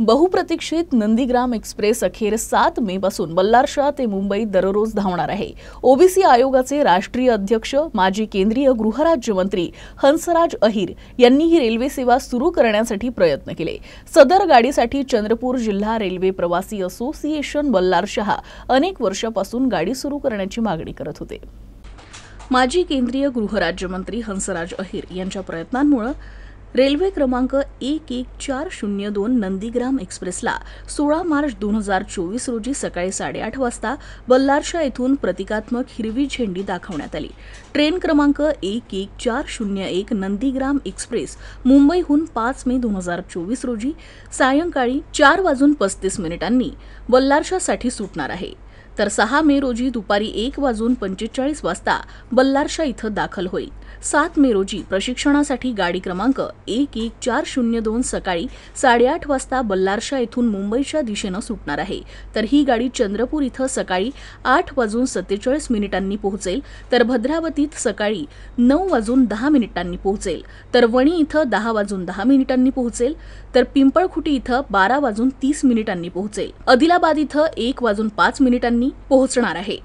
बहुप्रतीक्षित नंदीग्राम एक्सप्रेस अखेर 7 मे पासून बल्लारशाह ते मुंबई दररोज धावणार आहे। ओबीसी आयोगाचे राष्ट्रीय अध्यक्ष माजी केंद्रीय गृहराज्यमंत्री हंसराज अहिर यांनी ही रेल्वे सेवा सुरू करण्यासाठी प्रयत्न केले। सदर गाडीसाठी चंद्रपूर जिल्हा रेल्वे प्रवासी असोसिएशन बल्लारशाह अनेक वर्षांपासून गाडी सुरू करण्याची मागणी करत होते। माजी केंद्रीय गृहराज्यमंत्री हंसराज अहिर यांच्या प्रयत्नांमुळे रेल्वे क्रमांक 11402 नंदीग्राम एक्सप्रेसला 16 मार्च 2024 रोजी सकाळी 8:30 वाजता बल्लारशाह येथून प्रतिकात्मक हिरवी झेंडी दाखवण्यात आली। ट्रेन क्रमांक 11401 नंदीग्राम एक्सप्रेस मुंबईहून 5 मे 2024 रोजी सायंकाळी 4:35 बल्लारशाहसाठी सुटणार आहे, तर 6 मे रोजी दुपारी 1:45 वाजता बल्लारशाह इथं दाखल होईल। 7 मे रोजी प्रशिक्षणासाठी गाडी क्रमांक 11402 सकाळी 8:30 वाजता बल्लारशाह येथून मुंबईच्या दिशेने सुटणार आहे, तर ही गाडी चंद्रपूर इथं सकाळी 8:47 पोहोचेल, तर भद्रावतीत सकाळी 9:10 पोहोचेल, तर वणी इथं 10:10 पोहोचेल, तर पिंपळखुटी इथं 12:30 पोहोचेल, आदिलाबाद इथं 1:05 पोहोचणार आहे।